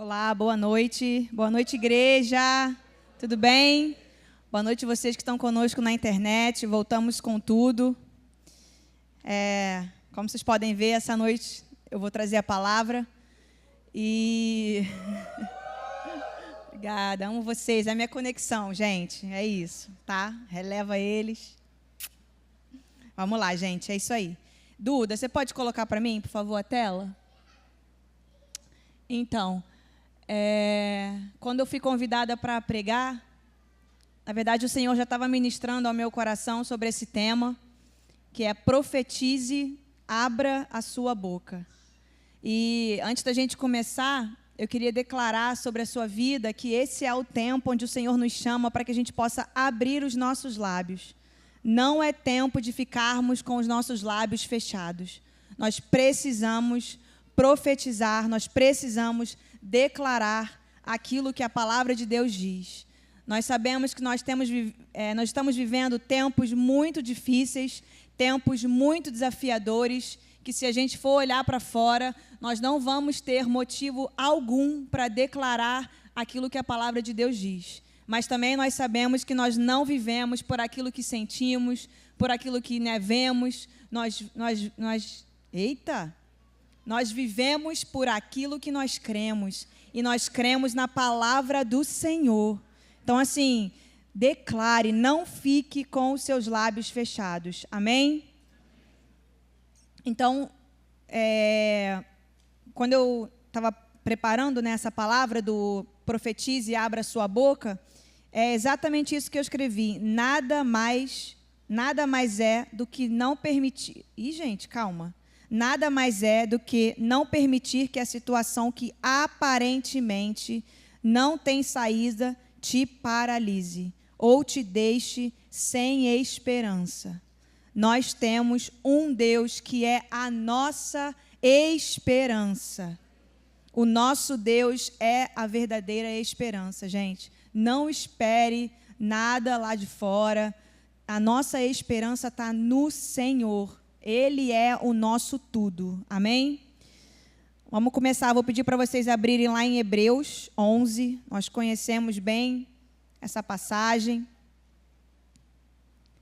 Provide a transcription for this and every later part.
Olá, boa noite. Boa noite, igreja. Tudo bem? Boa noite vocês que estão conosco na internet. Voltamos com tudo. Como vocês podem ver, essa noite eu vou trazer a palavra. E... Obrigada, amo vocês. É a minha conexão, gente. É isso, tá? Releva eles. Vamos lá, gente. É isso aí. Duda, você pode colocar para mim, por favor, a tela? Então... quando eu fui convidada para pregar, na verdade o Senhor já estava ministrando ao meu coração sobre esse tema, que é profetize, abra a sua boca. E antes da gente começar, eu queria declarar sobre a sua vida que esse é o tempo onde o Senhor nos chama para que a gente possa abrir os nossos lábios. Não é tempo de ficarmos com os nossos lábios fechados. Nós precisamos profetizar, nós precisamos declarar aquilo que a palavra de Deus diz. Nós sabemos que nós estamos vivendo tempos muito difíceis, tempos muito desafiadores, que se a gente for olhar para fora, nós não vamos ter motivo algum para declarar aquilo que a palavra de Deus diz. Mas também nós sabemos que nós não vivemos por aquilo que sentimos, por aquilo que vemos. Nós vivemos por aquilo que nós cremos. E nós cremos na palavra do Senhor. Então, assim, declare, não fique com os seus lábios fechados. Amém? Então, quando eu estava preparando essa palavra do profetize e abra sua boca, é exatamente isso que eu escrevi. Nada mais é do que não permitir... Ih, gente, calma. Nada mais é do que não permitir que a situação que aparentemente não tem saída te paralise ou te deixe sem esperança. Nós temos um Deus que é a nossa esperança. O nosso Deus é a verdadeira esperança, gente. Não espere nada lá de fora. A nossa esperança está no Senhor. Ele é o nosso tudo. Amém? Vamos começar. Vou pedir para vocês abrirem lá em Hebreus 11. Nós conhecemos bem essa passagem.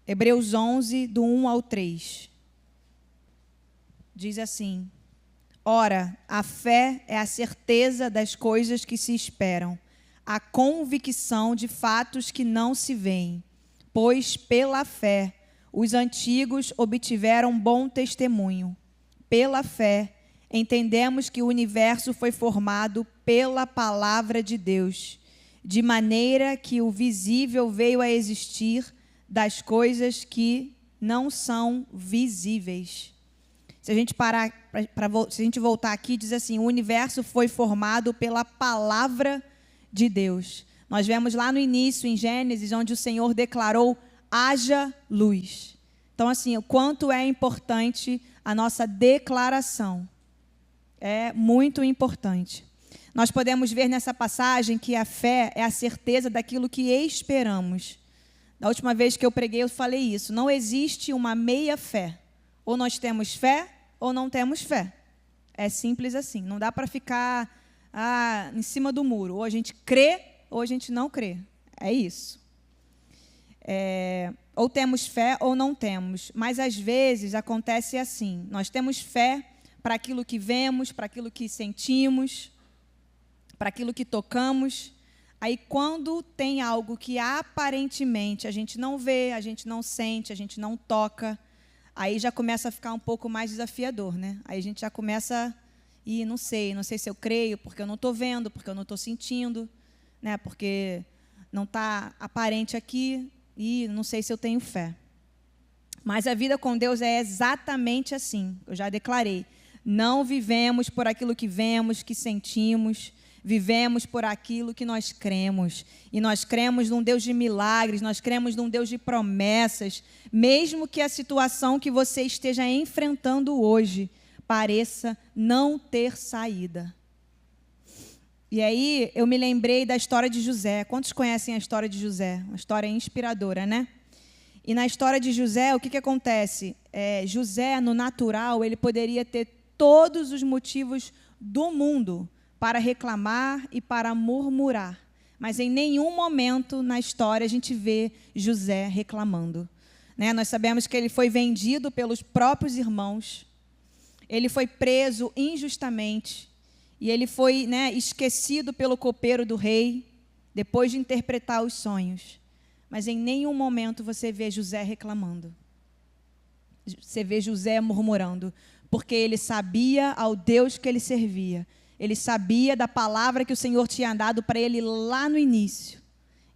Hebreus 11, do 1 ao 3. Diz assim: Ora, a fé é a certeza das coisas que se esperam, a convicção de fatos que não se veem. Pois pela fé os antigos obtiveram bom testemunho. Pela fé, entendemos que o universo foi formado pela palavra de Deus, de maneira que o visível veio a existir das coisas que não são visíveis. Se a gente se a gente voltar aqui, diz assim: o universo foi formado pela palavra de Deus. Nós vemos lá no início, em Gênesis, onde o Senhor declarou: haja luz. Então, assim, o quanto é importante a nossa declaração. É muito importante. Nós podemos ver nessa passagem que a fé é a certeza daquilo que esperamos. Da última vez que eu preguei, eu falei isso. Não existe uma meia fé. Ou nós temos fé, ou não temos fé. É simples assim. Não dá para ficar em cima do muro. Ou a gente crê, ou a gente não crê. É isso. Ou temos fé ou não temos, mas às vezes acontece assim: nós temos fé para aquilo que vemos, para aquilo que sentimos, para aquilo que tocamos. Aí quando tem algo que aparentemente a gente não vê, a gente não sente, a gente não toca, aí já começa a ficar um pouco mais desafiador, né? Aí a gente já começa não sei se eu creio, porque eu não estou vendo, porque eu não estou sentindo, né? Porque não está aparente aqui. E não sei se eu tenho fé. Mas a vida com Deus é exatamente assim. Eu já declarei. Não vivemos por aquilo que vemos, que sentimos. Vivemos por aquilo que nós cremos. E nós cremos num Deus de milagres. Nós cremos num Deus de promessas. Mesmo que a situação que você esteja enfrentando hoje pareça não ter saída. E aí eu me lembrei da história de José. Quantos conhecem a história de José? Uma história inspiradora, né? E na história de José, o que acontece? José, no natural, ele poderia ter todos os motivos do mundo para reclamar e para murmurar. Mas em nenhum momento na história a gente vê José reclamando. Né? Nós sabemos que ele foi vendido pelos próprios irmãos, ele foi preso injustamente, e ele foi, né, esquecido pelo copeiro do rei, depois de interpretar os sonhos. Mas em nenhum momento você vê José reclamando. Você vê José murmurando, porque ele sabia ao Deus que ele servia. Ele sabia da palavra que o Senhor tinha dado para ele lá no início.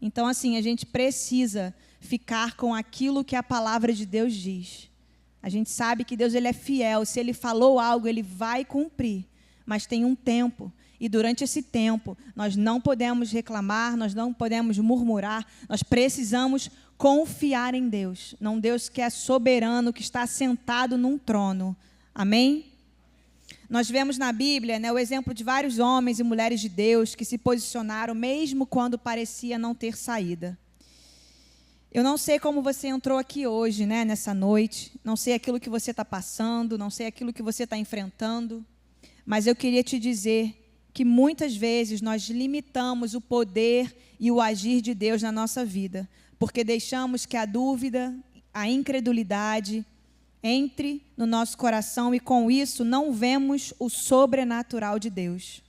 Então, assim, a gente precisa ficar com aquilo que a palavra de Deus diz. A gente sabe que Deus, ele é fiel. Se ele falou algo, ele vai cumprir. Mas tem um tempo. E durante esse tempo, nós não podemos reclamar, nós não podemos murmurar. Nós precisamos confiar em Deus. Num Deus que é soberano, que está sentado num trono. Amém? Nós vemos na Bíblia, né, o exemplo de vários homens e mulheres de Deus que se posicionaram mesmo quando parecia não ter saída. Eu não sei como você entrou aqui hoje, né, nessa noite, não sei aquilo que você está passando, não sei aquilo que você está enfrentando, mas eu queria te dizer que muitas vezes nós limitamos o poder e o agir de Deus na nossa vida, porque deixamos que a dúvida, a incredulidade entre no nosso coração e com isso não vemos o sobrenatural de Deus.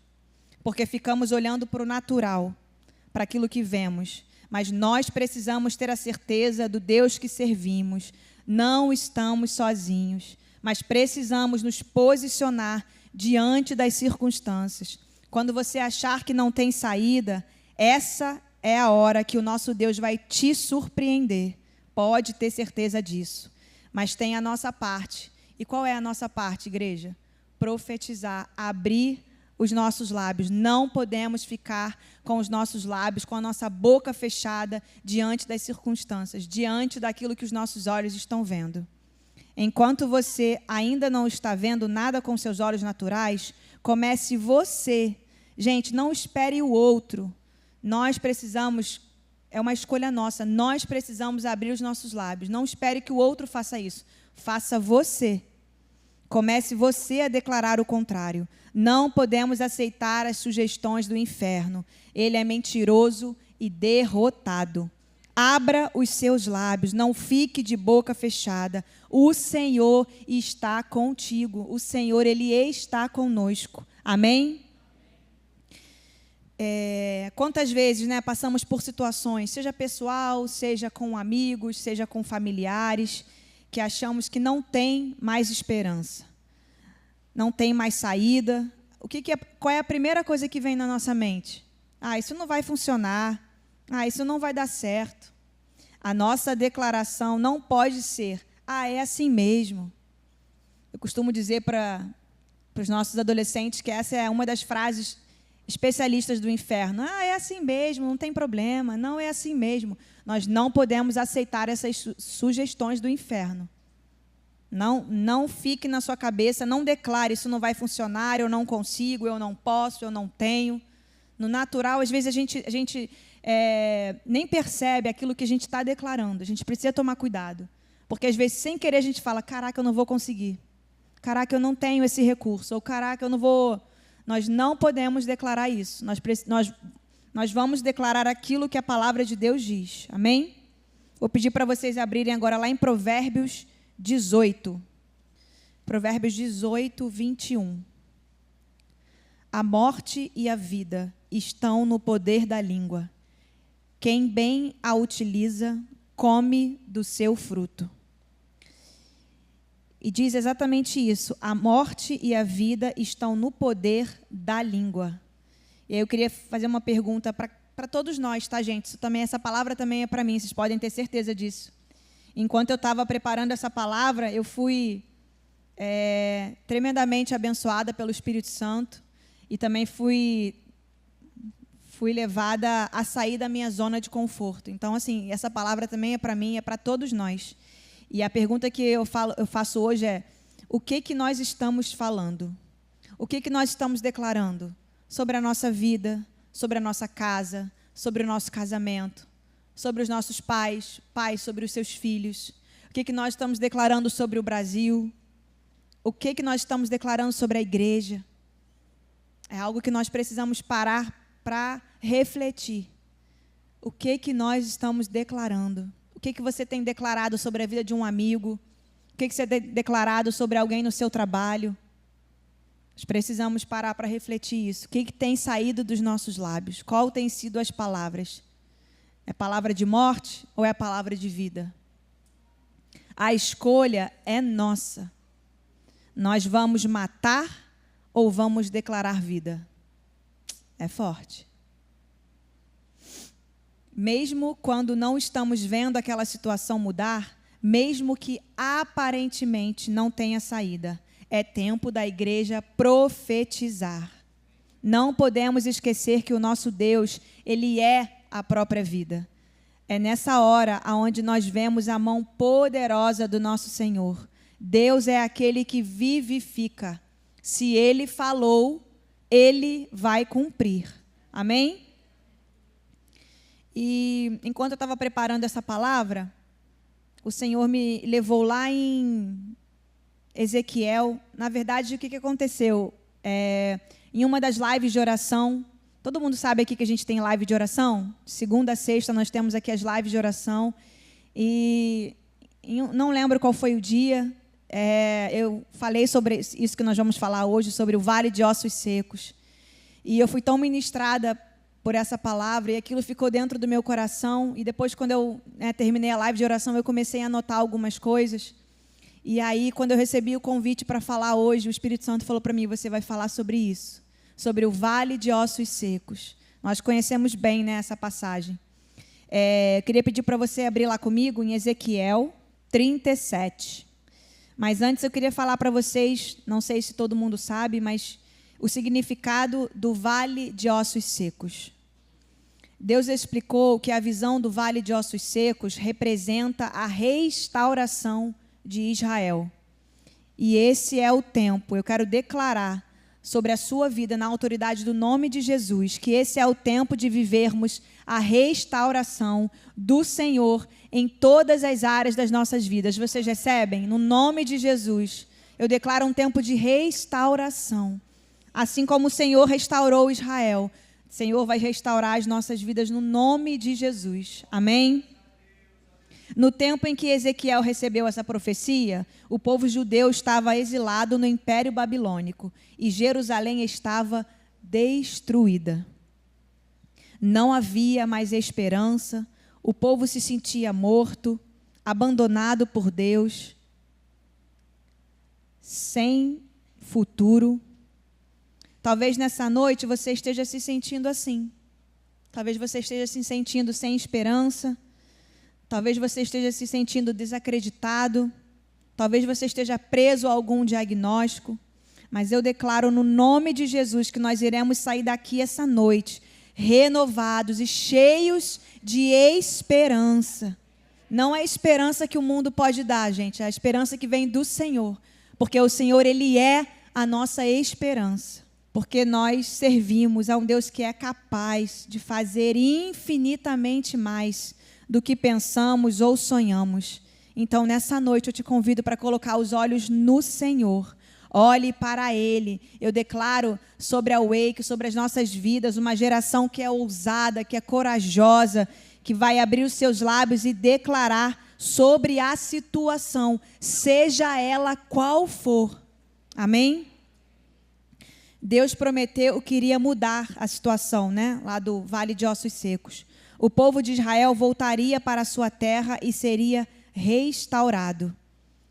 Porque ficamos olhando para o natural, para aquilo que vemos. Mas nós precisamos ter a certeza do Deus que servimos. Não estamos sozinhos, mas precisamos nos posicionar diante das circunstâncias. Quando você achar que não tem saída, essa é a hora que o nosso Deus vai te surpreender. Pode ter certeza disso. Mas tem a nossa parte. E qual é a nossa parte, igreja? Profetizar, abrir os nossos lábios. Não podemos ficar com os nossos lábios, com a nossa boca fechada diante das circunstâncias, diante daquilo que os nossos olhos estão vendo. Enquanto você ainda não está vendo nada com seus olhos naturais, comece você. Gente, não espere o outro. Nós precisamos... É uma escolha nossa. Nós precisamos abrir os nossos lábios. Não espere que o outro faça isso. Faça você. Comece você a declarar o contrário. Não podemos aceitar as sugestões do inferno. Ele é mentiroso e derrotado. Abra os seus lábios. Não fique de boca fechada. O Senhor está contigo. O Senhor, Ele está conosco. Amém? Quantas vezes, né, passamos por situações, seja pessoal, seja com amigos, seja com familiares, que achamos que não tem mais esperança, não tem mais saída. Qual é a primeira coisa que vem na nossa mente? Isso não vai funcionar. Isso não vai dar certo. A nossa declaração não pode ser, é assim mesmo. Eu costumo dizer para os nossos adolescentes que essa é uma das frases especialistas do inferno. É assim mesmo, não tem problema, não é assim mesmo. Nós não podemos aceitar essas sugestões do inferno. Não fique na sua cabeça, não declare, isso não vai funcionar, eu não consigo, eu não posso, eu não tenho. No natural, às vezes, a gente nem percebe aquilo que a gente está declarando. A gente precisa tomar cuidado. Porque, às vezes, sem querer, a gente fala, caraca, eu não vou conseguir. Caraca, eu não tenho esse recurso. Ou, caraca, eu não vou... Nós não podemos declarar isso. Nós vamos declarar aquilo que a palavra de Deus diz. Amém? Vou pedir para vocês abrirem agora lá em Provérbios 18. Provérbios 18, 21. A morte e a vida estão no poder da língua. Quem bem a utiliza, come do seu fruto. E diz exatamente isso. A morte e a vida estão no poder da língua. E aí eu queria fazer uma pergunta para todos nós, tá, gente? Essa palavra também é para mim, vocês podem ter certeza disso. Enquanto eu estava preparando essa palavra, eu fui tremendamente abençoada pelo Espírito Santo e também fui levada a sair da minha zona de conforto. Então, assim, essa palavra também é para mim, é para todos nós. E a pergunta que eu faço hoje é: o que nós estamos falando? O que nós estamos declarando sobre a nossa vida, sobre a nossa casa, sobre o nosso casamento, sobre os nossos pais, sobre os seus filhos? O que nós estamos declarando sobre o Brasil? O que nós estamos declarando sobre a igreja? É algo que nós precisamos parar para refletir. O que nós estamos declarando? O que você tem declarado sobre a vida de um amigo? O que você tem declarado sobre alguém no seu trabalho? Nós precisamos parar para refletir isso. O que tem saído dos nossos lábios? Qual tem sido as palavras? É palavra de morte ou é palavra de vida? A escolha é nossa. Nós vamos matar ou vamos declarar vida? É forte. Mesmo quando não estamos vendo aquela situação mudar, mesmo que aparentemente não tenha saída, é tempo da igreja profetizar. Não podemos esquecer que o nosso Deus, Ele é a própria vida. É nessa hora onde nós vemos a mão poderosa do nosso Senhor. Deus é aquele que vivifica. Se Ele falou, Ele vai cumprir. Amém? E enquanto eu estava preparando essa palavra, o Senhor me levou lá em Ezequiel. Na verdade, o que aconteceu? Em uma das lives de oração, todo mundo sabe aqui que a gente tem live de oração? Segunda a sexta nós temos aqui as lives de oração. E não lembro qual foi o dia. Eu falei sobre isso que nós vamos falar hoje, sobre o vale de ossos secos. E eu fui tão ministrada por essa palavra, e aquilo ficou dentro do meu coração. E depois, quando eu terminei a live de oração, eu comecei a anotar algumas coisas. E aí, quando eu recebi o convite para falar hoje, o Espírito Santo falou para mim: você vai falar sobre isso, sobre o vale de ossos secos. Nós conhecemos bem, né, essa passagem. Queria pedir para você abrir lá comigo em Ezequiel 37. Mas antes eu queria falar para vocês, não sei se todo mundo sabe, mas o significado do vale de ossos secos. Deus explicou que a visão do vale de ossos secos representa a restauração de Israel. E esse é o tempo. Eu quero declarar sobre a sua vida, na autoridade do nome de Jesus, que esse é o tempo de vivermos a restauração do Senhor em todas as áreas das nossas vidas. Vocês recebem? No nome de Jesus, eu declaro um tempo de restauração. Assim como o Senhor restaurou Israel, o Senhor vai restaurar as nossas vidas no nome de Jesus. Amém? No tempo em que Ezequiel recebeu essa profecia, o povo judeu estava exilado no Império Babilônico e Jerusalém estava destruída. Não havia mais esperança, o povo se sentia morto, abandonado por Deus, sem futuro. Talvez nessa noite você esteja se sentindo assim. Talvez você esteja se sentindo sem esperança. Talvez você esteja se sentindo desacreditado. Talvez você esteja preso a algum diagnóstico. Mas eu declaro no nome de Jesus que nós iremos sair daqui essa noite renovados e cheios de esperança. Não é a esperança que o mundo pode dar, gente. É a esperança que vem do Senhor. Porque o Senhor, Ele é a nossa esperança. Porque nós servimos a um Deus que é capaz de fazer infinitamente mais do que pensamos ou sonhamos. Então, nessa noite, eu te convido para colocar os olhos no Senhor. Olhe para Ele. Eu declaro sobre a Wake, sobre as nossas vidas, uma geração que é ousada, que é corajosa, que vai abrir os seus lábios e declarar sobre a situação, seja ela qual for. Amém? Deus prometeu que iria mudar a situação, né? Lá do Vale de Ossos Secos. O povo de Israel voltaria para a sua terra e seria restaurado.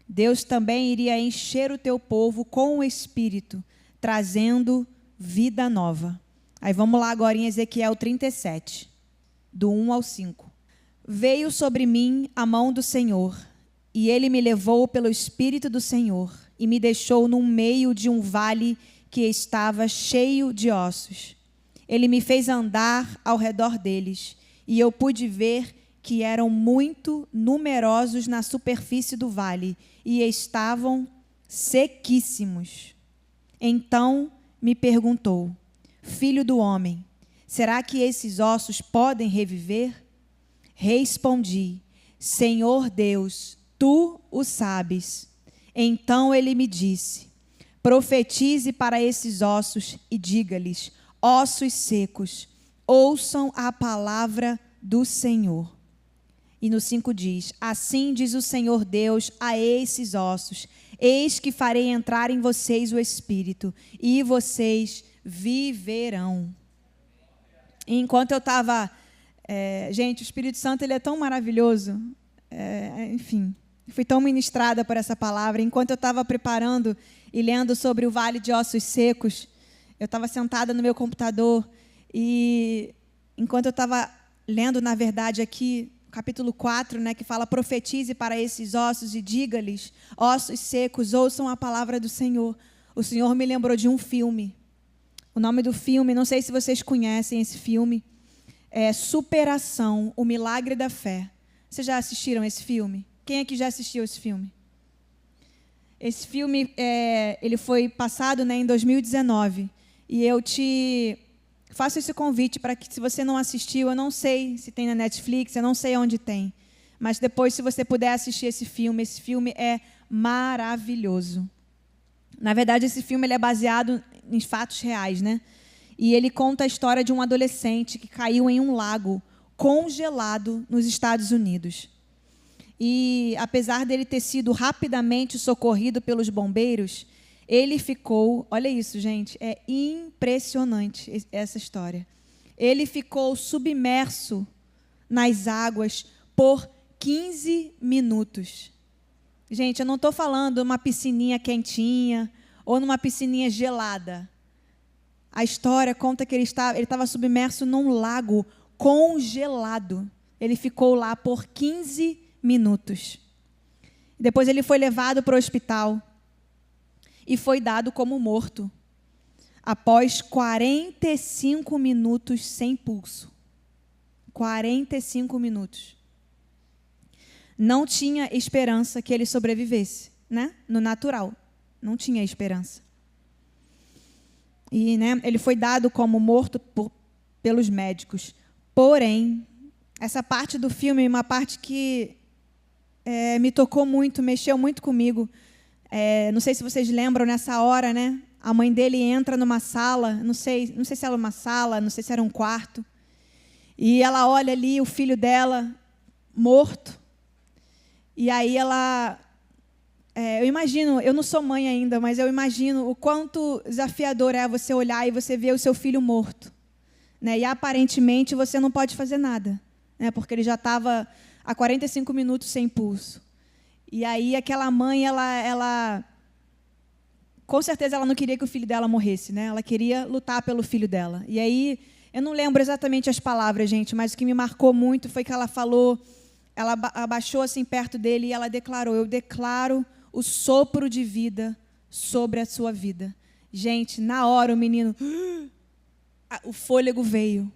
Deus também iria encher o teu povo com o Espírito, trazendo vida nova. Aí vamos lá agora em Ezequiel 37, do 1 ao 5. Veio sobre mim a mão do Senhor, e Ele me levou pelo Espírito do Senhor, e me deixou no meio de um vale que estava cheio de ossos. Ele me fez andar ao redor deles, e eu pude ver que eram muito numerosos na superfície do vale, e estavam sequíssimos. Então me perguntou: filho do homem, será que esses ossos podem reviver? Respondi: Senhor Deus, tu o sabes. Então ele me disse: Profetize para esses ossos e diga-lhes: ossos secos, ouçam a palavra do Senhor. E no 5 diz: assim diz o Senhor Deus a esses ossos: eis que farei entrar em vocês o Espírito, e vocês viverão. E enquanto eu estava... gente, o Espírito Santo ele é tão maravilhoso. Enfim, fui tão ministrada por essa palavra. Enquanto eu estava preparando e lendo sobre o Vale de Ossos Secos, eu estava sentada no meu computador e enquanto eu estava lendo, na verdade, aqui, capítulo 4, né, que fala: profetize para esses ossos e diga-lhes: ossos secos, ouçam a palavra do Senhor. O Senhor me lembrou de um filme. O nome do filme, não sei se vocês conhecem esse filme, é Superação, o Milagre da Fé. Vocês já assistiram esse filme? Quem aqui já assistiu esse filme? Esse filme ele foi passado, né, em 2019. E eu te faço esse convite para que, se você não assistiu, eu não sei se tem na Netflix, eu não sei onde tem. Mas depois, se você puder assistir esse filme é maravilhoso. Na verdade, esse filme ele é baseado em fatos reais, né? E ele conta a história de um adolescente que caiu em um lago congelado nos Estados Unidos. E, apesar dele ter sido rapidamente socorrido pelos bombeiros, ele ficou... Olha isso, gente, é impressionante essa história. Ele ficou submerso nas águas por 15 minutos. Gente, eu não estou falando de uma piscininha quentinha ou numa piscininha gelada. A história conta que ele estava submerso num lago congelado. Ele ficou lá por 15 minutos. Depois ele foi levado para o hospital e foi dado como morto, após 45 minutos sem pulso. 45 minutos. Não tinha esperança que ele sobrevivesse, né? No natural, não tinha esperança. E, né, ele foi dado como morto pelos médicos. Porém, essa parte do filme é uma parte que me tocou muito, mexeu muito comigo. Não sei se vocês lembram, nessa hora, né? A mãe dele entra numa sala, não sei se era uma sala, não sei se era um quarto. E ela olha ali o filho dela morto. E aí ela... eu imagino, eu não sou mãe ainda, mas eu imagino o quanto desafiador é você olhar e você ver o seu filho morto. Né? E aparentemente você não pode fazer nada, né? Porque ele já estava há 45 minutos sem pulso. E aí aquela mãe, ela com certeza ela não queria que o filho dela morresse, né? Ela queria lutar pelo filho dela. E aí, eu não lembro exatamente as palavras, gente, mas o que me marcou muito foi que ela falou, ela abaixou assim perto dele e ela declarou: eu declaro o sopro de vida sobre a sua vida. Gente, na hora o menino, o fôlego veio.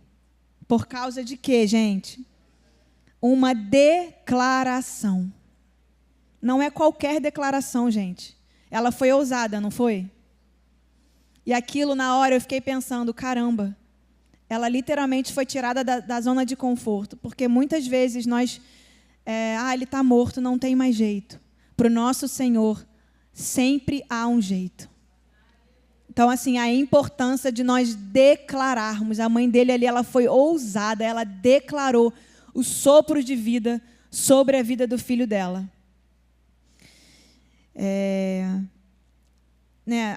Por causa de quê, gente? Uma declaração. Não é qualquer declaração, gente. Ela foi ousada, não foi? E aquilo, na hora, eu fiquei pensando, caramba, ela literalmente foi tirada da zona de conforto. Porque muitas vezes nós... ele está morto, não tem mais jeito. Para o nosso Senhor, sempre há um jeito. Então, assim, a importância de nós declararmos. A mãe dele ali, ela foi ousada, ela declarou o sopro de vida sobre a vida do filho dela.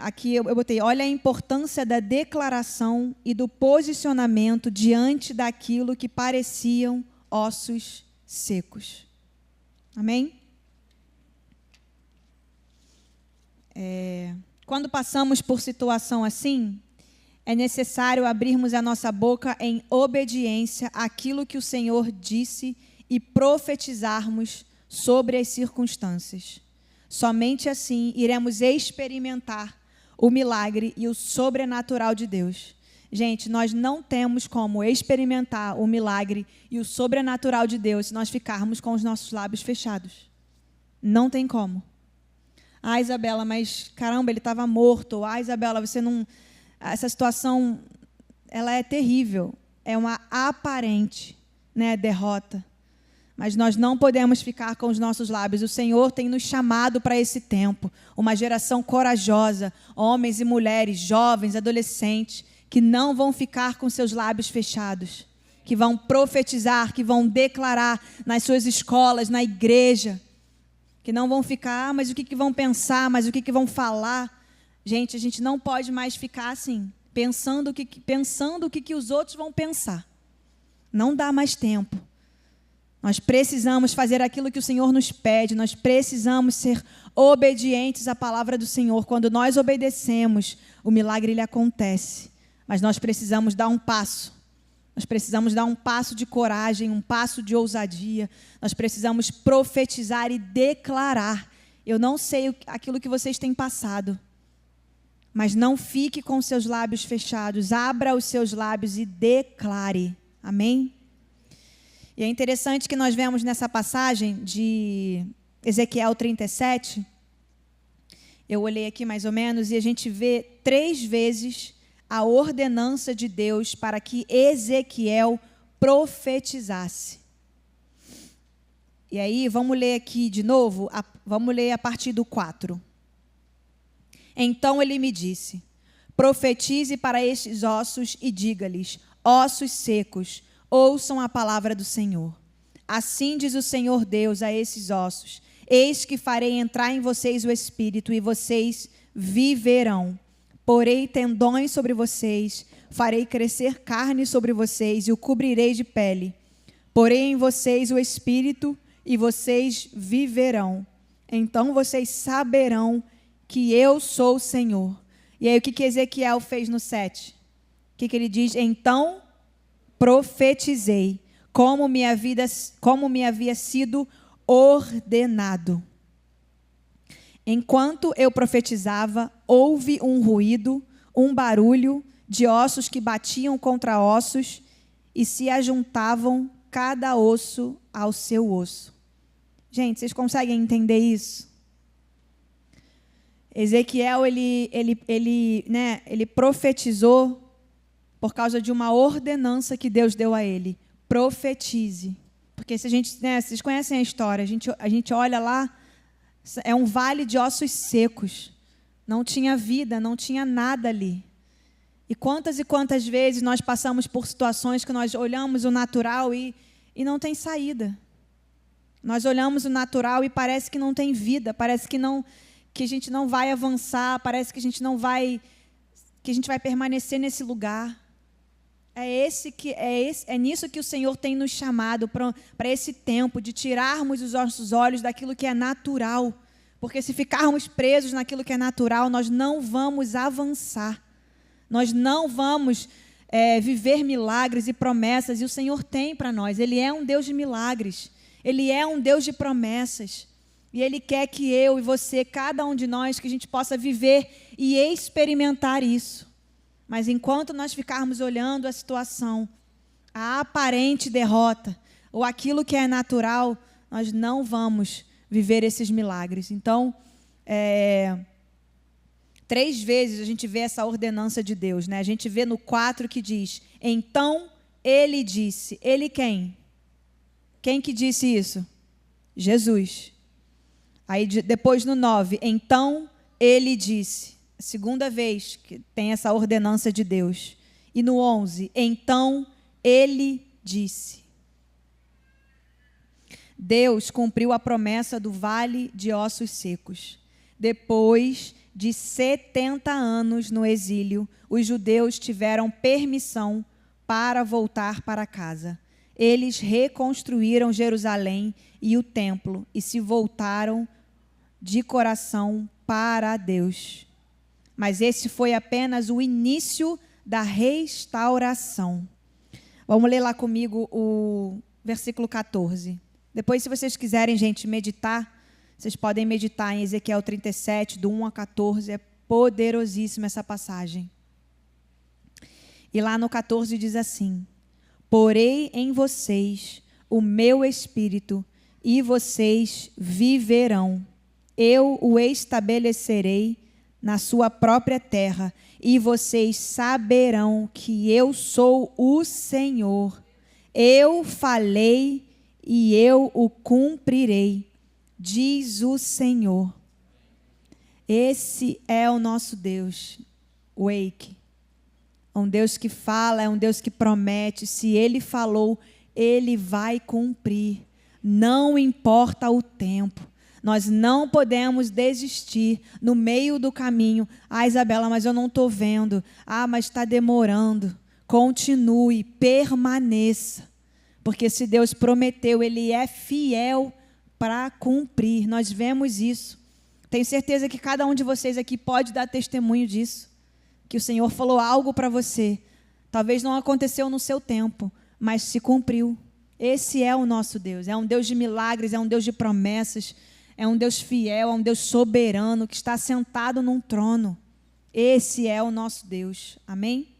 Aqui eu botei: olha a importância da declaração e do posicionamento diante daquilo que pareciam ossos secos. Amém? Quando passamos por situação assim, é necessário abrirmos a nossa boca em obediência àquilo que o Senhor disse e profetizarmos sobre as circunstâncias. Somente assim iremos experimentar o milagre e o sobrenatural de Deus. Gente, nós não temos como experimentar o milagre e o sobrenatural de Deus se nós ficarmos com os nossos lábios fechados. Não tem como. Ah, Isabela, mas caramba, ele estava morto. Ah, Isabela, você não... Essa situação, ela é terrível. É uma aparente, né, derrota. Mas nós não podemos ficar com os nossos lábios. O Senhor tem nos chamado para esse tempo. Uma geração corajosa, homens e mulheres, jovens, adolescentes, que não vão ficar com seus lábios fechados, que vão profetizar, que vão declarar nas suas escolas, na igreja, que não vão ficar, mas o que vão pensar, mas o que vão falar. Gente, a gente não pode mais ficar assim, pensando o que os outros vão pensar. Não dá mais tempo. Nós precisamos fazer aquilo que o Senhor nos pede, nós precisamos ser obedientes à palavra do Senhor. Quando nós obedecemos, o milagre ele acontece. Mas nós precisamos dar um passo. Nós precisamos dar um passo de coragem, um passo de ousadia. Nós precisamos profetizar e declarar. Eu não sei aquilo que vocês têm passado, mas não fique com seus lábios fechados. Abra os seus lábios e declare. Amém? E é interessante que nós vemos nessa passagem de Ezequiel 37, eu olhei aqui mais ou menos, e a gente vê 3 vezes a ordenança de Deus para que Ezequiel profetizasse. E aí, vamos ler aqui de novo, vamos ler a partir do 4. Então ele me disse: profetize para estes ossos e diga-lhes: ossos secos, ouçam a palavra do Senhor. Assim diz o Senhor Deus a esses ossos: eis que farei entrar em vocês o Espírito, e vocês viverão. Porei tendões sobre vocês, farei crescer carne sobre vocês, e o cobrirei de pele. Porei em vocês o Espírito, e vocês viverão. Então vocês saberão que eu sou o Senhor. E aí o que Ezequiel fez no 7? O que ele diz? Então profetizei, como me havia sido ordenado. Enquanto eu profetizava, houve um ruído, um barulho de ossos que batiam contra ossos e se ajuntavam cada osso ao seu osso. Gente, vocês conseguem entender isso? Ezequiel, ele profetizou por causa de uma ordenança que Deus deu a ele. Profetize. Porque se a gente, vocês conhecem a história, a gente olha lá, é um vale de ossos secos. Não tinha vida, não tinha nada ali. E quantas vezes nós passamos por situações que nós olhamos o natural e não tem saída. Nós olhamos o natural e parece que não tem vida, parece que a gente não vai avançar, parece que a gente vai permanecer nesse lugar. É nisso que o Senhor tem nos chamado para esse tempo, de tirarmos os nossos olhos daquilo que é natural. Porque se ficarmos presos naquilo que é natural, nós não vamos avançar. Nós não vamos viver milagres e promessas, e o Senhor tem para nós. Ele é um Deus de milagres. Ele é um Deus de promessas. E Ele quer que eu e você, cada um de nós, que a gente possa viver e experimentar isso. Mas enquanto nós ficarmos olhando a situação, a aparente derrota, ou aquilo que é natural, nós não vamos viver esses milagres. Então, 3 vezes a gente vê essa ordenança de Deus, né? A gente vê no 4 que diz: então ele disse. Ele quem? Quem que disse isso? Jesus. Aí depois no 9, então ele disse. Segunda vez que tem essa ordenança de Deus. E no 11, então ele disse. Deus cumpriu a promessa do vale de ossos secos. Depois de 70 anos no exílio, os judeus tiveram permissão para voltar para casa. Eles reconstruíram Jerusalém e o templo e se voltaram de coração para Deus. Mas esse foi apenas o início da restauração. Vamos ler lá comigo o versículo 14. Depois, se vocês quiserem, gente, meditar, vocês podem meditar em Ezequiel 37, do 1 a 14. É poderosíssima essa passagem. E lá no 14 diz assim: porei em vocês o meu espírito, e vocês viverão. Eu o estabelecerei na sua própria terra, e vocês saberão que eu sou o Senhor. Eu falei e eu o cumprirei, diz o Senhor. Esse é o nosso Deus, Wake. É um Deus que fala, é um Deus que promete. Se Ele falou, Ele vai cumprir. Não importa o tempo. Nós não podemos desistir no meio do caminho. Ah, Isabela, mas eu não estou vendo. Ah, mas está demorando. Continue, permaneça. Porque se Deus prometeu, Ele é fiel para cumprir. Nós vemos isso. Tenho certeza que cada um de vocês aqui pode dar testemunho disso. Que o Senhor falou algo para você. Talvez não aconteceu no seu tempo, mas se cumpriu. Esse é o nosso Deus. É um Deus de milagres, é um Deus de promessas. É um Deus fiel, é um Deus soberano que está sentado num trono. Esse é o nosso Deus. Amém?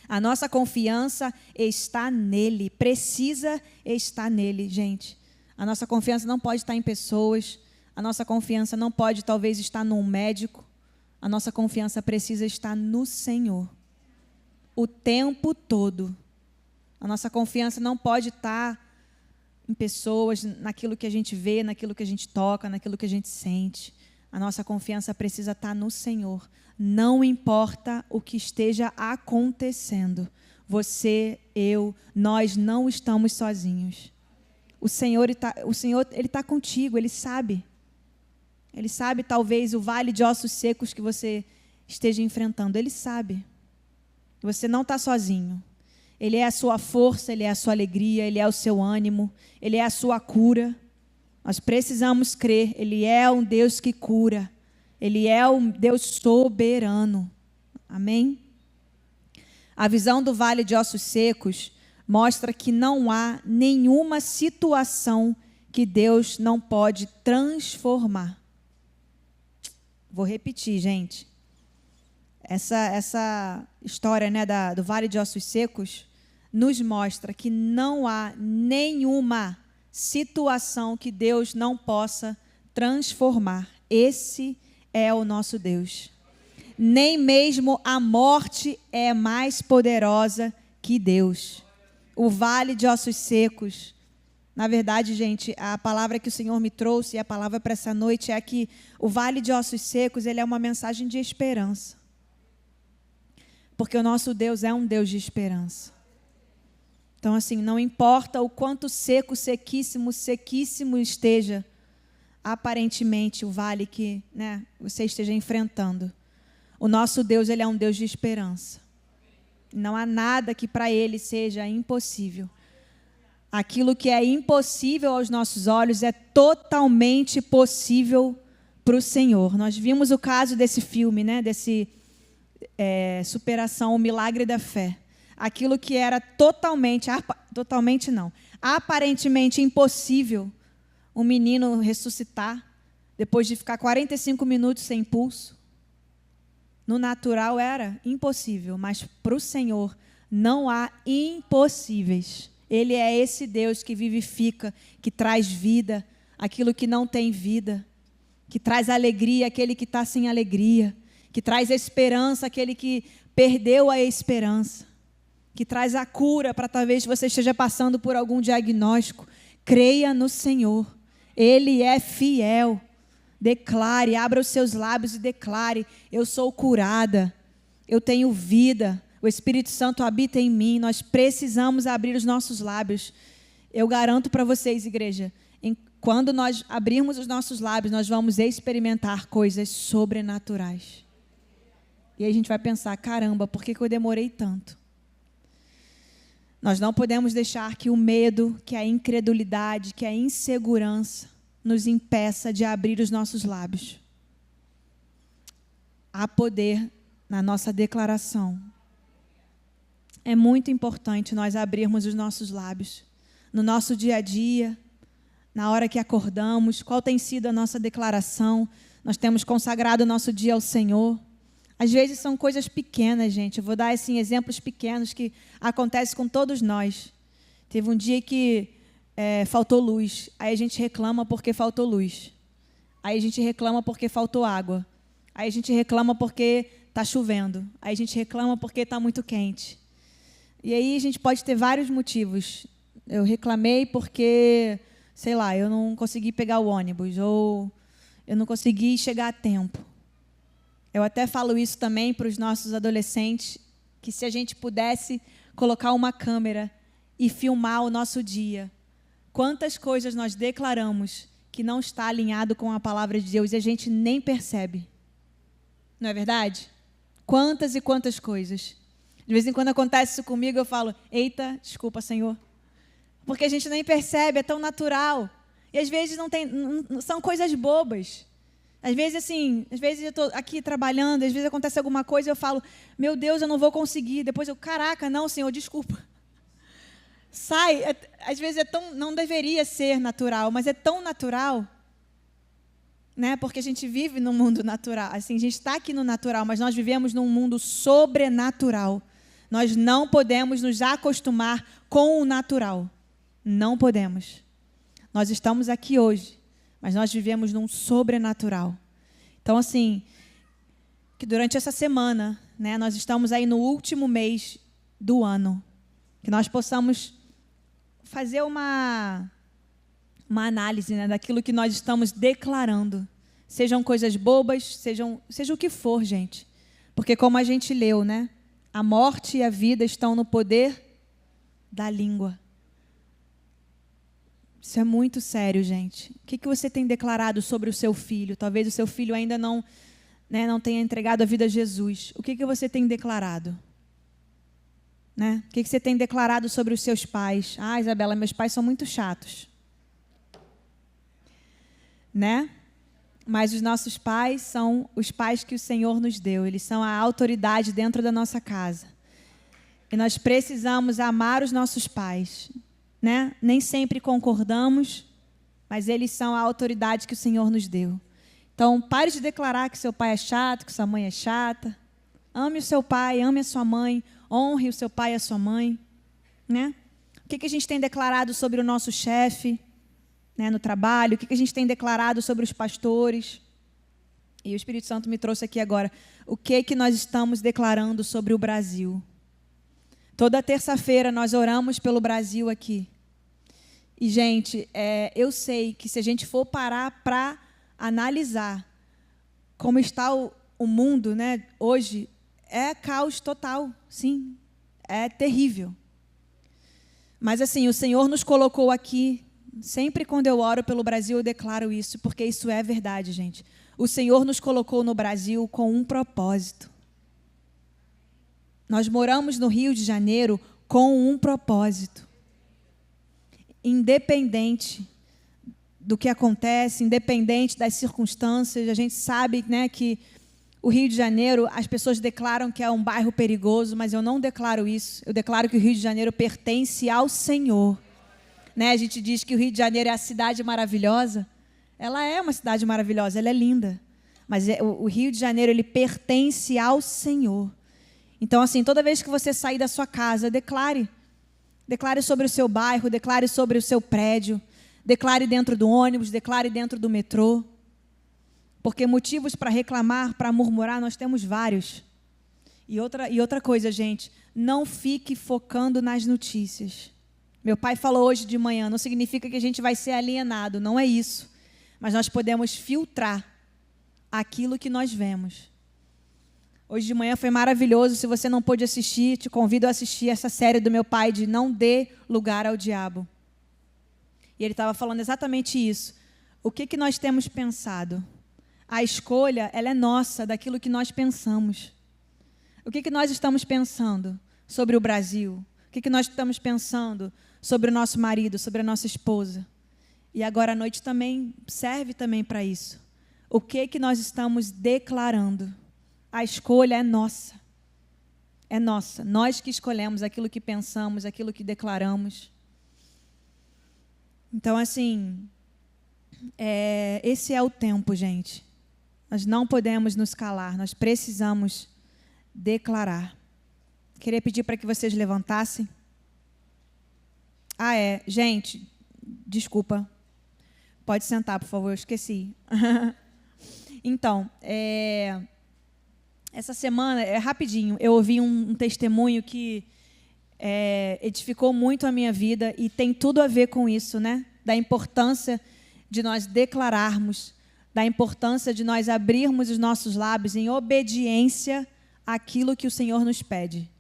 A nossa confiança está nele. Precisa estar nele, gente. A nossa confiança não pode estar em pessoas. A nossa confiança não pode, talvez, estar num médico. A nossa confiança precisa estar no Senhor. O tempo todo. A nossa confiança não pode estar em pessoas, naquilo que a gente vê, naquilo que a gente toca, naquilo que a gente sente. A nossa confiança precisa estar no Senhor. Não importa o que esteja acontecendo. Você, eu, nós não estamos sozinhos. O Senhor ele está contigo, Ele sabe. Ele sabe, talvez, o vale de ossos secos que você esteja enfrentando. Ele sabe. Você não está sozinho. Ele é a sua força, Ele é a sua alegria, Ele é o seu ânimo, Ele é a sua cura. Nós precisamos crer, Ele é um Deus que cura. Ele é um Deus soberano. Amém? A visão do vale de ossos secos mostra que não há nenhuma situação que Deus não pode transformar. Vou repetir, gente. Essa história, né, do vale de ossos secos nos mostra que não há nenhuma situação que Deus não possa transformar. Esse é o nosso Deus. Nem mesmo a morte é mais poderosa que Deus. O vale de ossos secos. Na verdade, gente, a palavra que o Senhor me trouxe, e a palavra para essa noite é que o vale de ossos secos, ele é uma mensagem de esperança. Porque o nosso Deus é um Deus de esperança. Então, assim, não importa o quanto seco, sequíssimo esteja, aparentemente, o vale que, né, você esteja enfrentando. O nosso Deus, Ele é um Deus de esperança. Não há nada que para Ele seja impossível. Aquilo que é impossível aos nossos olhos é totalmente possível para o Senhor. Nós vimos o caso desse filme, né, desse superação, o milagre da fé. Aquilo que era aparentemente impossível, um menino ressuscitar depois de ficar 45 minutos sem pulso. No natural era impossível, mas para o Senhor não há impossíveis. Ele é esse Deus que vivifica, que traz vida, aquilo que não tem vida, que traz alegria, aquele que está sem alegria, que traz esperança, aquele que perdeu a esperança, que traz a cura para talvez você esteja passando por algum diagnóstico. Creia no Senhor, Ele é fiel. Declare, abra os seus lábios e declare: eu sou curada, eu tenho vida, o Espírito Santo habita em mim. Nós precisamos abrir os nossos lábios. Eu garanto para vocês, igreja, quando nós abrirmos os nossos lábios, nós vamos experimentar coisas sobrenaturais. E aí a gente vai pensar: caramba, por que eu demorei tanto? Nós não podemos deixar que o medo, que a incredulidade, que a insegurança nos impeça de abrir os nossos lábios. Há poder na nossa declaração. É muito importante nós abrirmos os nossos lábios. No nosso dia a dia, na hora que acordamos, qual tem sido a nossa declaração? Nós temos consagrado o nosso dia ao Senhor. Às vezes são coisas pequenas, gente. Eu vou dar assim, exemplos pequenos que acontecem com todos nós. Teve um dia que faltou luz. Aí a gente reclama porque faltou luz. Aí a gente reclama porque faltou água. Aí a gente reclama porque está chovendo. Aí a gente reclama porque está muito quente. E aí a gente pode ter vários motivos Eu reclamei porque, sei lá, eu não consegui pegar o ônibus, ou eu não consegui chegar a tempo. Eu até falo isso também para os nossos adolescentes, que se a gente pudesse colocar uma câmera e filmar o nosso dia, quantas coisas nós declaramos que não está alinhado com a palavra de Deus e a gente nem percebe. Não é verdade? Quantas e quantas coisas. De vez em quando acontece isso comigo, eu falo, eita, desculpa, Senhor. Porque a gente nem percebe, é tão natural. E às vezes não são coisas bobas. Às vezes, assim, às vezes eu estou aqui trabalhando, às vezes acontece alguma coisa e eu falo, meu Deus, eu não vou conseguir. Depois eu, caraca, não, Senhor, desculpa. Sai, às vezes não deveria ser natural, mas é tão natural, né? Porque a gente vive num mundo natural. Assim, a gente está aqui no natural, mas nós vivemos num mundo sobrenatural. Nós não podemos nos acostumar com o natural. Não podemos. Nós estamos aqui hoje, mas nós vivemos num sobrenatural. Então, assim, que durante essa semana, né, nós estamos aí no último mês do ano, que nós possamos fazer uma análise, né, daquilo que nós estamos declarando. Sejam coisas bobas, seja o que for, gente. Porque como a gente leu, né, a morte e a vida estão no poder da língua. Isso é muito sério, gente. O que você tem declarado sobre o seu filho? Talvez o seu filho ainda não tenha entregado a vida a Jesus. O que você tem declarado? Né? O que você tem declarado sobre os seus pais? Ah, Isabela, meus pais são muito chatos. Né? Mas os nossos pais são os pais que o Senhor nos deu. Eles são a autoridade dentro da nossa casa. E nós precisamos amar os nossos pais. Né? Nem sempre concordamos, mas eles são a autoridade que o Senhor nos deu. Então, pare de declarar que seu pai é chato, que sua mãe é chata. Ame o seu pai, ame a sua mãe, honre o seu pai e a sua mãe. Né? O que a gente tem declarado sobre o nosso chefe, né, no trabalho? O que a gente tem declarado sobre os pastores? E o Espírito Santo me trouxe aqui agora. O que nós estamos declarando sobre o Brasil? Toda terça-feira nós oramos pelo Brasil aqui. E, gente, eu sei que se a gente for parar para analisar como está o mundo, né, hoje, é caos total, sim, é terrível. Mas, assim, o Senhor nos colocou aqui, sempre quando eu oro pelo Brasil eu declaro isso, porque isso é verdade, gente. O Senhor nos colocou no Brasil com um propósito. Nós moramos no Rio de Janeiro com um propósito. Independente do que acontece, independente das circunstâncias, a gente sabe, né, que o Rio de Janeiro, as pessoas declaram que é um bairro perigoso, mas eu não declaro isso. Eu declaro que o Rio de Janeiro pertence ao Senhor. Né? A gente diz que o Rio de Janeiro é a cidade maravilhosa. Ela é uma cidade maravilhosa, ela é linda. Mas o Rio de Janeiro, ele pertence ao Senhor. Então, assim, toda vez que você sair da sua casa, declare. Declare sobre o seu bairro, declare sobre o seu prédio, declare dentro do ônibus, declare dentro do metrô. Porque motivos para reclamar, para murmurar, nós temos vários. E outra coisa, gente, não fique focando nas notícias. Meu pai falou hoje de manhã, não significa que a gente vai ser alienado, não é isso. Mas nós podemos filtrar aquilo que nós vemos. Hoje de manhã foi maravilhoso. Se você não pôde assistir, te convido a assistir essa série do meu pai de Não Dê Lugar ao Diabo. E ele estava falando exatamente isso. O que nós temos pensado? A escolha, ela é nossa, daquilo que nós pensamos. O que nós estamos pensando sobre o Brasil? O que nós estamos pensando sobre o nosso marido, sobre a nossa esposa? E agora à noite também serve também para isso. O que nós estamos declarando? A escolha é nossa. É nossa. Nós que escolhemos aquilo que pensamos, aquilo que declaramos. Então, assim, esse é o tempo, gente. Nós não podemos nos calar, nós precisamos declarar. Queria pedir para que vocês levantassem. Gente, desculpa. Pode sentar, por favor, eu esqueci. Então, essa semana, rapidinho, eu ouvi um testemunho que edificou muito a minha vida e tem tudo a ver com isso, né? Da importância de nós declararmos, da importância de nós abrirmos os nossos lábios em obediência àquilo que o Senhor nos pede.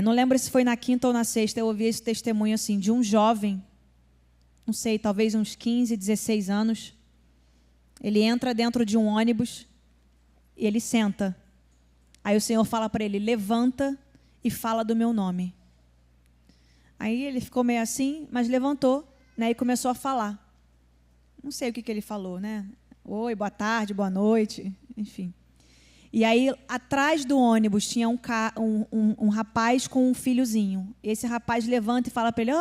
Não lembro se foi na quinta ou na sexta, eu ouvi esse testemunho assim, de um jovem, não sei, talvez uns 15, 16 anos. Ele entra dentro de um ônibus e ele senta. Aí o Senhor fala para ele, levanta e fala do meu nome. Aí ele ficou meio assim, mas levantou, né, e começou a falar. Não sei o que ele falou, né? Oi, boa tarde, boa noite, enfim. E aí, atrás do ônibus, tinha um rapaz com um filhozinho. Esse rapaz levanta e fala para ele,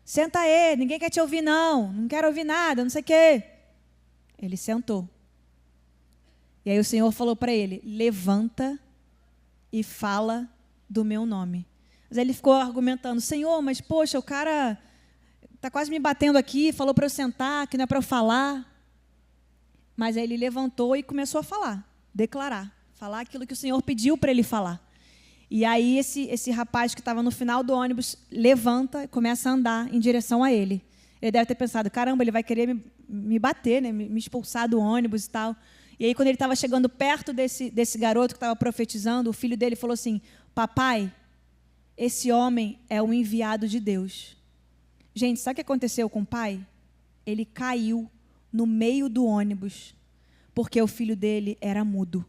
senta aí, ninguém quer te ouvir não quero ouvir nada, não sei o quê. Ele sentou. E aí o Senhor falou para ele, levanta e fala do meu nome. Mas ele ficou argumentando, Senhor, mas poxa, o cara está quase me batendo aqui, falou para eu sentar, que não é para eu falar. Mas aí ele levantou e começou a falar, declarar, falar aquilo que o Senhor pediu para ele falar. E aí esse rapaz que estava no final do ônibus levanta e começa a andar em direção a ele. Ele deve ter pensado, caramba, ele vai querer me bater, né, me expulsar do ônibus e tal. E aí quando ele estava chegando perto desse garoto que estava profetizando, o filho dele falou assim, papai, esse homem é o enviado de Deus. Gente, sabe o que aconteceu com o pai? Ele caiu no meio do ônibus, porque o filho dele era mudo.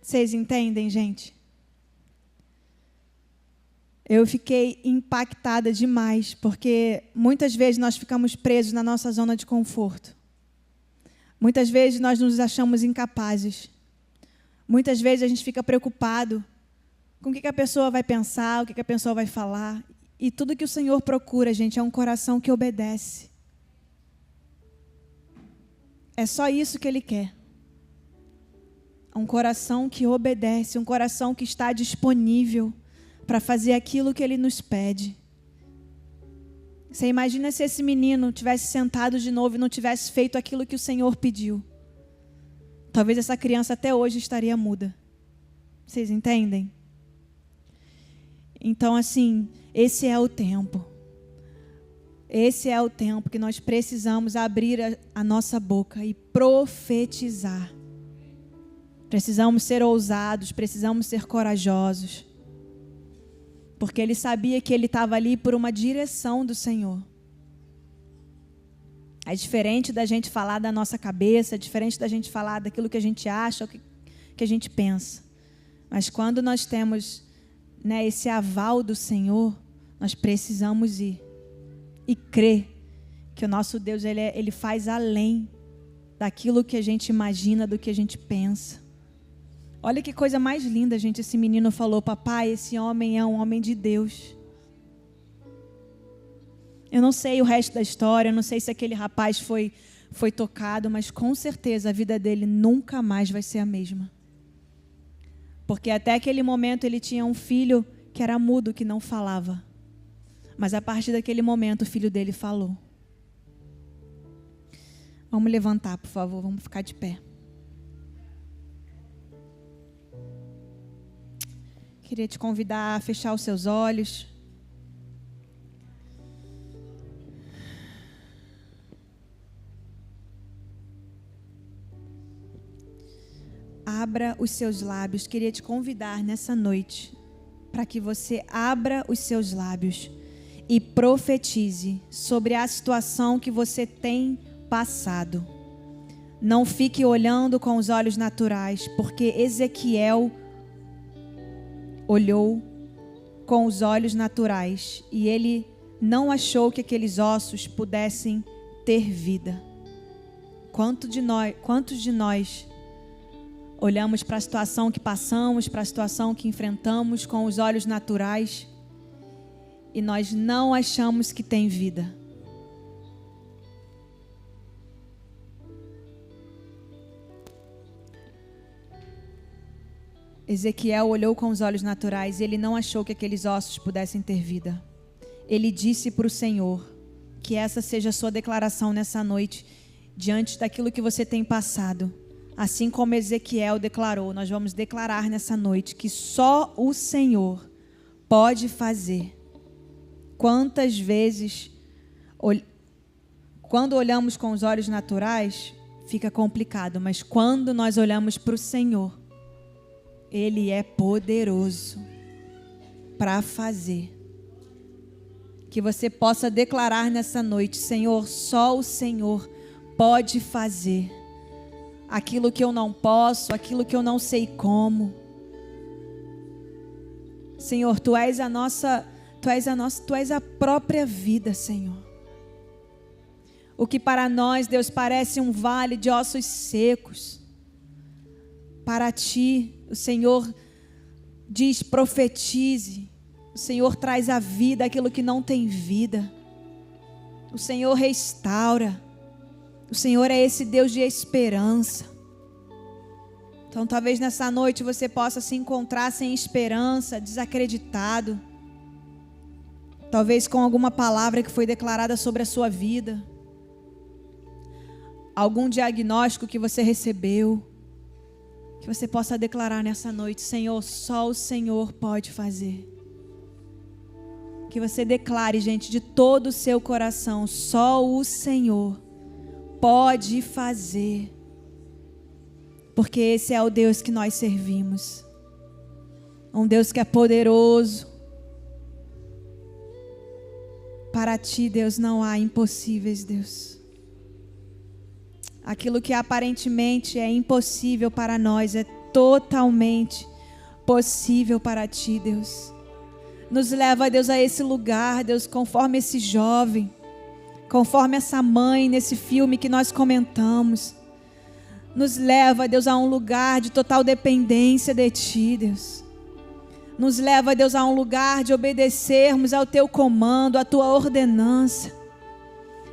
Vocês entendem, gente? Eu fiquei impactada demais, porque muitas vezes nós ficamos presos na nossa zona de conforto. Muitas vezes nós nos achamos incapazes. Muitas vezes a gente fica preocupado com o que a pessoa vai pensar, o que a pessoa vai falar. E tudo que o Senhor procura, gente, é um coração que obedece. É só isso que Ele quer. Um coração que obedece, um coração que está disponível para fazer aquilo que Ele nos pede. Você imagina se esse menino tivesse sentado de novo e não tivesse feito aquilo que o Senhor pediu. Talvez essa criança até hoje estaria muda. Vocês entendem? Então, assim, esse é o tempo. Esse é o tempo que nós precisamos abrir a nossa boca e profetizar. Precisamos ser ousados, precisamos ser corajosos. Porque ele sabia que ele estava ali por uma direção do Senhor. É diferente da gente falar da nossa cabeça, é diferente da gente falar daquilo que a gente acha, o que a gente pensa. Mas quando nós temos, né, esse aval do Senhor, nós precisamos ir e crer que o nosso Deus ele faz além daquilo que a gente imagina, do que a gente pensa. Olha que coisa mais linda, gente. Esse menino falou, papai, esse homem é um homem de Deus. Eu não sei o resto da história, eu não sei se aquele rapaz foi tocado, mas com certeza a vida dele nunca mais vai ser a mesma. Porque até aquele momento ele tinha um filho que era mudo, que não falava. Mas a partir daquele momento o filho dele falou. Vamos levantar, por favor, vamos ficar de pé. Queria te convidar a fechar os seus olhos. Abra os seus lábios. Queria te convidar nessa noite para que você abra os seus lábios e profetize sobre a situação que você tem passado. Não fique olhando com os olhos naturais, porque Ezequiel olhou com os olhos naturais e ele não achou que aqueles ossos pudessem ter vida. Quantos de nós olhamos para a situação que passamos, para a situação que enfrentamos com os olhos naturais e nós não achamos que tem vida? Ezequiel olhou com os olhos naturais e ele não achou que aqueles ossos pudessem ter vida. Ele disse para o Senhor, que essa seja a sua declaração nessa noite, diante daquilo que você tem passado. Assim como Ezequiel declarou, nós vamos declarar nessa noite que só o Senhor pode fazer. Quantas vezes, quando olhamos com os olhos naturais, fica complicado, mas quando nós olhamos para o Senhor, Ele é poderoso para fazer. Que você possa declarar nessa noite: Senhor, só o Senhor pode fazer aquilo que eu não posso, aquilo que eu não sei como. Senhor, Tu és a própria vida, Senhor. O que para nós, Deus, parece um vale de ossos secos, para Ti, o Senhor diz: profetize. O Senhor traz a vida aquilo que não tem vida. O Senhor restaura. O Senhor é esse Deus de esperança. Então talvez nessa noite você possa se encontrar sem esperança, desacreditado. Talvez com alguma palavra que foi declarada sobre a sua vida. Algum diagnóstico que você recebeu. Que você possa declarar nessa noite: Senhor, só o Senhor pode fazer. Que você declare, gente, de todo o seu coração: só o Senhor pode fazer. Porque esse é o Deus que nós servimos. Um Deus que é poderoso. Para Ti, Deus, não há impossíveis, Deus. Aquilo que aparentemente é impossível para nós é totalmente possível para Ti, Deus. Nos leva, Deus, a esse lugar, Deus, conforme esse jovem, conforme essa mãe nesse filme que nós comentamos. Nos leva, Deus, a um lugar de total dependência de Ti, Deus. Nos leva, Deus, a um lugar de obedecermos ao Teu comando, à Tua ordenança.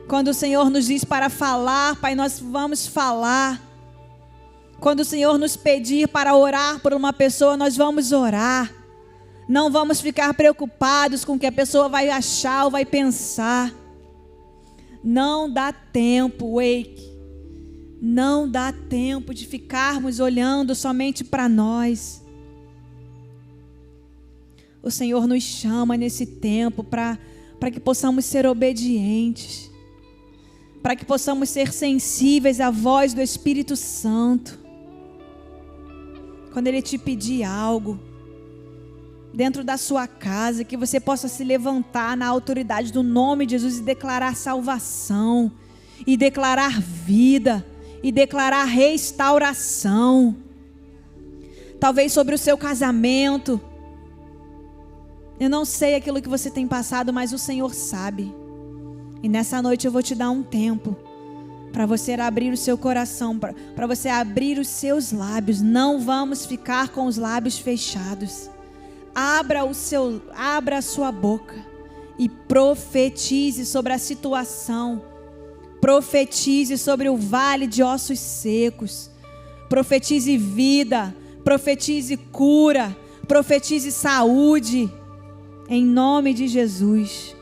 Quando o Senhor nos diz para falar, Pai, nós vamos falar. Quando o Senhor nos pedir para orar por uma pessoa, nós vamos orar. Não vamos ficar preocupados com o que a pessoa vai achar ou vai pensar. Não dá tempo, Wake. Não dá tempo de ficarmos olhando somente para nós. O Senhor nos chama nesse tempo para que possamos ser obedientes. Para que possamos ser sensíveis à voz do Espírito Santo. Quando Ele te pedir algo, dentro da sua casa, que você possa se levantar na autoridade do nome de Jesus e declarar salvação, e declarar vida, e declarar restauração. Talvez sobre o seu casamento. Eu não sei aquilo que você tem passado, mas o Senhor sabe. E nessa noite eu vou te dar um tempo para você abrir o seu coração, para você abrir os seus lábios. Não vamos ficar com os lábios fechados. Abra a sua boca e profetize sobre a situação. Profetize sobre o vale de ossos secos. Profetize vida, profetize cura, profetize saúde. Em nome de Jesus.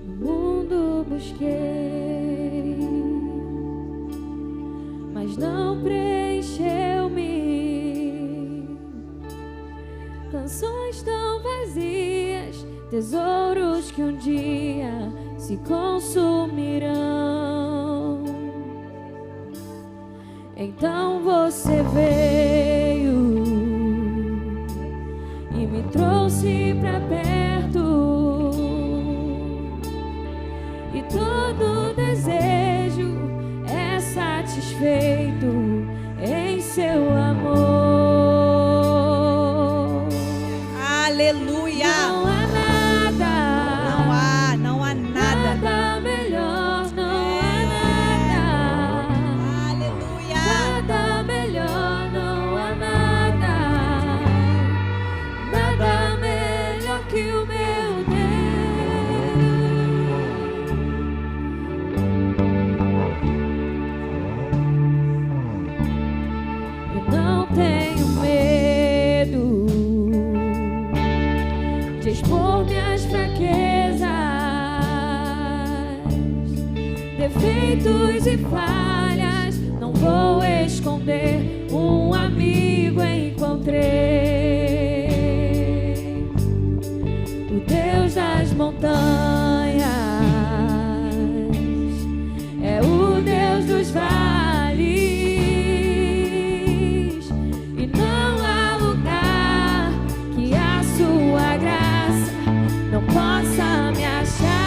No mundo busquei, mas não preencheu-me. Canções tão vazias, tesouros que um dia se consumirão. Então você veio e me trouxe pra perto, e todo desejo é satisfeito em seu amor. Aleluia! Não há nada, não há nada. nada melhor, não há nada. Aleluia! Nada melhor, não há nada. Nada melhor que o meu Deus. Eu não tenho medo de expor minhas fraquezas, defeitos e falhas. Não vou esconder, um amigo encontrei, o Deus das montanhas, é o Deus dos vales, e não há lugar que a sua graça não possa me achar.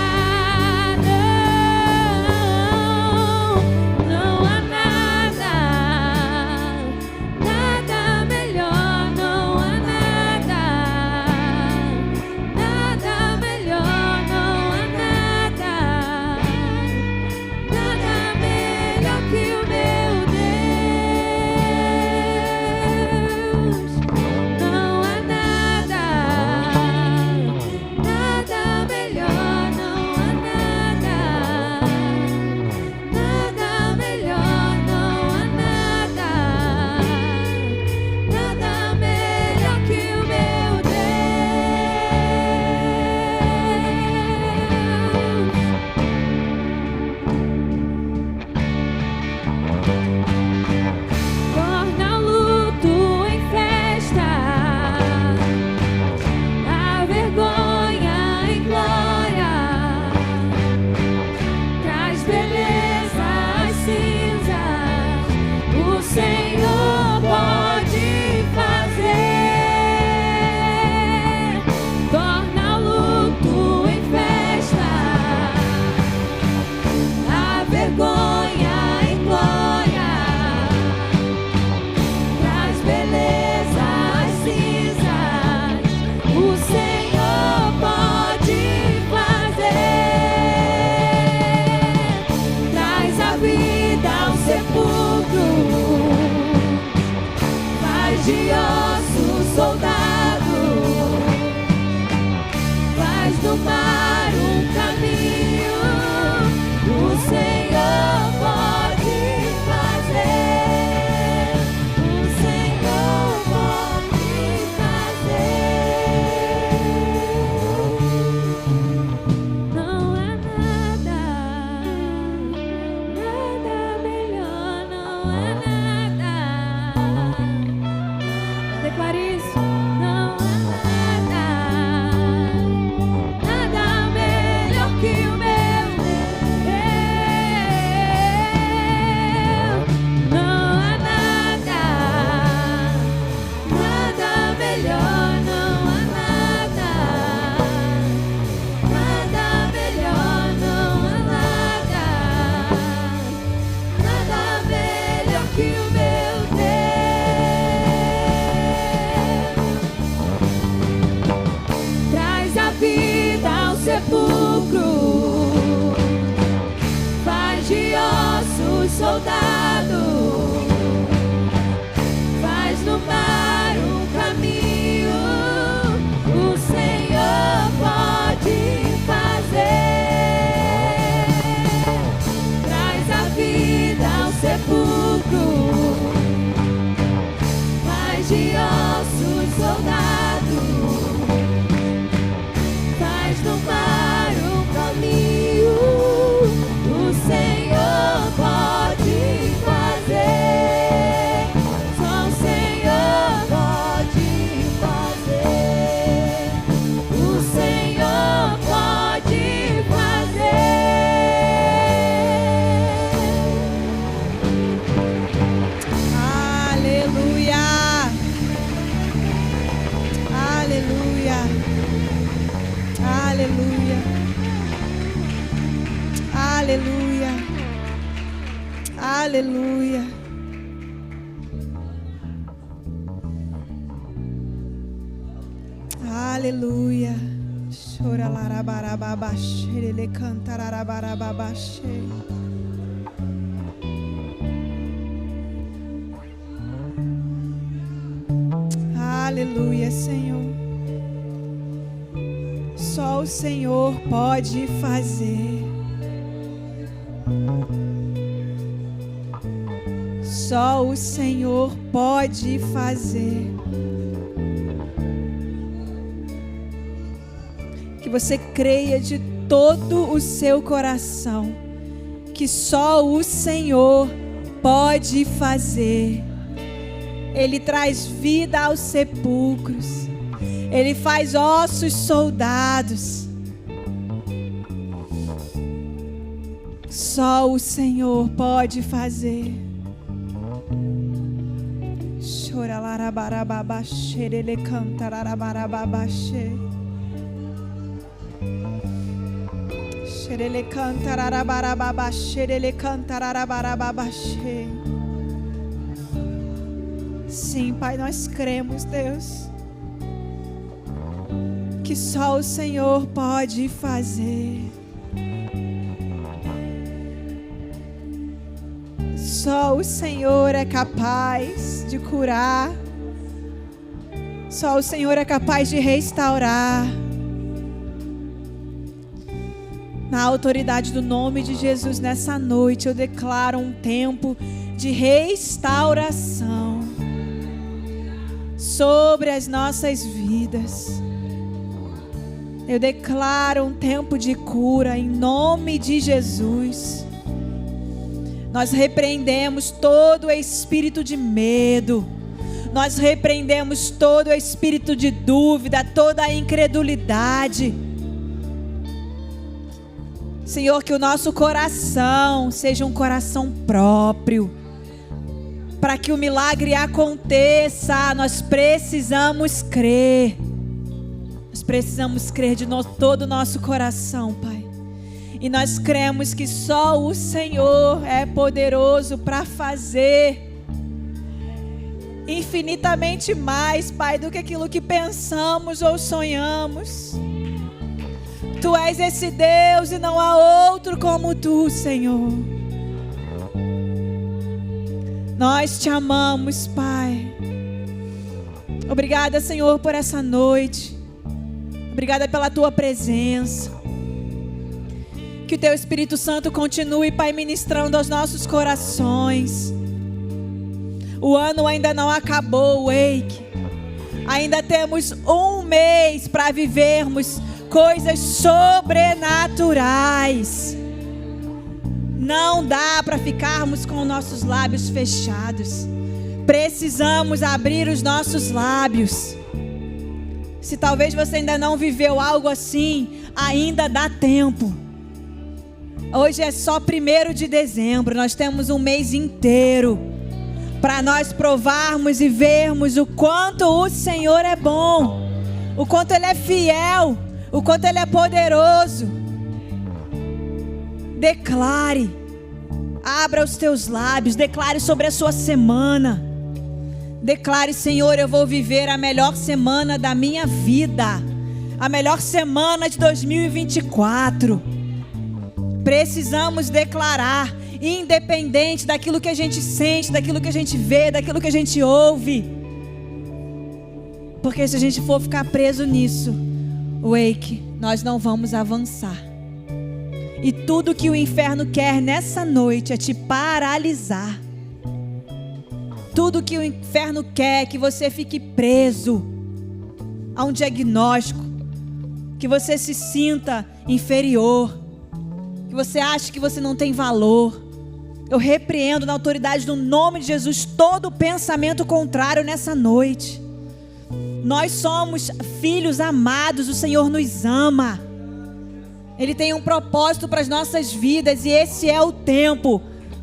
Aleluia. Aleluia. Chora larabarababaxe, ele cantararabarababaxe. Aleluia, Senhor. Só o Senhor pode fazer. Só o Senhor pode fazer. que você creia de todo o seu coração que só o Senhor pode fazer. Ele traz vida aos sepulcros. Ele faz ossos soldados. Só o Senhor pode fazer. Choralarabarababachê, ele cantararabarababachê. Ele cantararabarababachê, ele cantararabarababachê. Sim, Pai, nós cremos, Deus, que só o Senhor pode fazer. Só o Senhor é capaz de curar. Só o Senhor é capaz de restaurar. Na autoridade do nome de Jesus, nessa noite, eu declaro um tempo de restauração sobre as nossas vidas. Eu declaro um tempo de cura em nome de Jesus. Nós repreendemos todo o espírito de medo. Nós repreendemos todo o espírito de dúvida, toda a incredulidade. Senhor, que o nosso coração seja um coração próprio. Para que o milagre aconteça, nós precisamos crer. Nós precisamos crer de todo o nosso coração, Pai. E nós cremos que só o Senhor é poderoso para fazer infinitamente mais, Pai, do que aquilo que pensamos ou sonhamos. Tu és esse Deus e não há outro como Tu, Senhor. Nós Te amamos, Pai. Obrigada, Senhor, por essa noite. Obrigada pela Tua presença. Que o Teu Espírito Santo continue, Pai, ministrando aos nossos corações. O ano ainda não acabou, Wake. Ainda temos um mês para vivermos coisas sobrenaturais. Não dá para ficarmos com nossos lábios fechados. Precisamos abrir os nossos lábios. Se talvez você ainda não viveu algo assim, ainda dá tempo. Hoje é só 1º de dezembro. Nós temos um mês inteiro para nós provarmos e vermos o quanto o Senhor é bom, o quanto Ele é fiel, o quanto Ele é poderoso. Declare, abra os teus lábios, declare sobre a sua semana. Declare: Senhor, eu vou viver a melhor semana da minha vida, a melhor semana de 2024. Precisamos declarar, independente daquilo que a gente sente, daquilo que a gente vê, daquilo que a gente ouve. Porque se a gente for ficar preso nisso, Wake, nós não vamos avançar. E tudo que o inferno quer nessa noite é te paralisar. Tudo que o inferno quer é que você fique preso a um diagnóstico, que você se sinta inferior, que você ache que você não tem valor. Eu repreendo na autoridade do nome de Jesus todo pensamento contrário nessa noite. Nós somos filhos amados, o Senhor nos ama. Ele tem um propósito para as nossas vidas e esse é o tempo.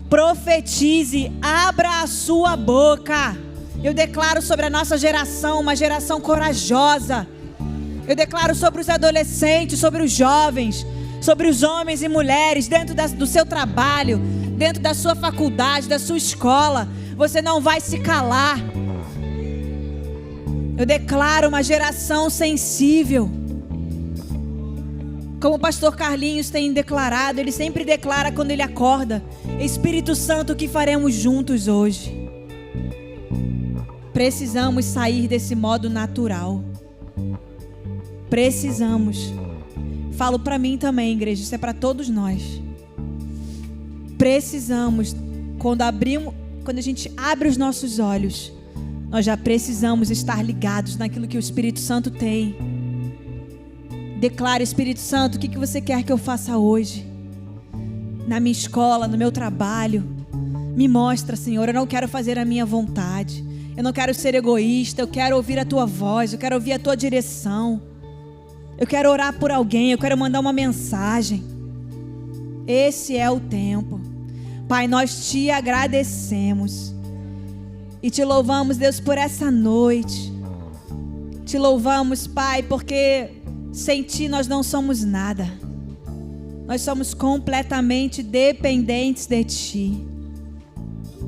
Profetize, abra a sua boca. Eu declaro sobre a nossa geração, uma geração corajosa. Eu declaro sobre os adolescentes, sobre os jovens, sobre os homens e mulheres dentro do seu trabalho, dentro da sua faculdade, da sua escola. Você não vai se calar. Eu declaro uma geração sensível. Como o pastor Carlinhos tem declarado, ele sempre declara quando ele acorda: Espírito Santo, o que faremos juntos hoje? Precisamos sair desse modo natural. Precisamos. Falo para mim também, igreja, isso é para todos nós. Precisamos, quando a gente abre os nossos olhos, nós já precisamos estar ligados naquilo que o Espírito Santo tem Declara, Espírito Santo, o que você quer que eu faça hoje? Na minha escola, no meu trabalho. Me mostra, Senhor, eu não quero fazer a minha vontade. Eu não quero ser egoísta, eu quero ouvir a Tua voz, eu quero ouvir a Tua direção. Eu quero orar por alguém, eu quero mandar uma mensagem. Esse é o tempo. Pai, nós Te agradecemos. E Te louvamos, Deus, por essa noite. Te louvamos, Pai, porque sem Ti nós não somos nada. Nós somos completamente dependentes de Ti.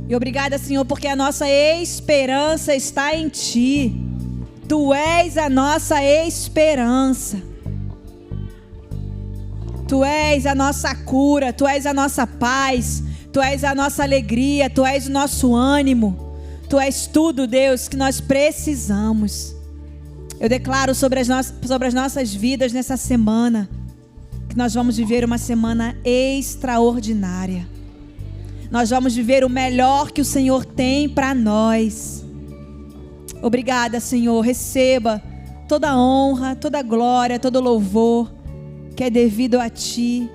E obrigada, Senhor, porque a nossa esperança está em Ti. Tu és a nossa esperança. Tu és a nossa cura, Tu és a nossa paz, Tu és a nossa alegria, Tu és o nosso ânimo. Tu és tudo, Deus, que nós precisamos. Eu declaro sobre as nossas vidas nessa semana, que nós vamos viver uma semana extraordinária. Nós vamos viver o melhor que o Senhor tem para nós. Obrigada, Senhor. Receba toda a honra, toda a glória, todo o louvor que é devido a Ti,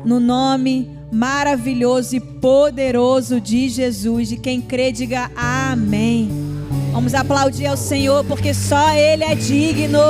no nome maravilhoso e poderoso de Jesus. De quem crê, diga amém. Vamos aplaudir ao Senhor, porque só Ele é digno.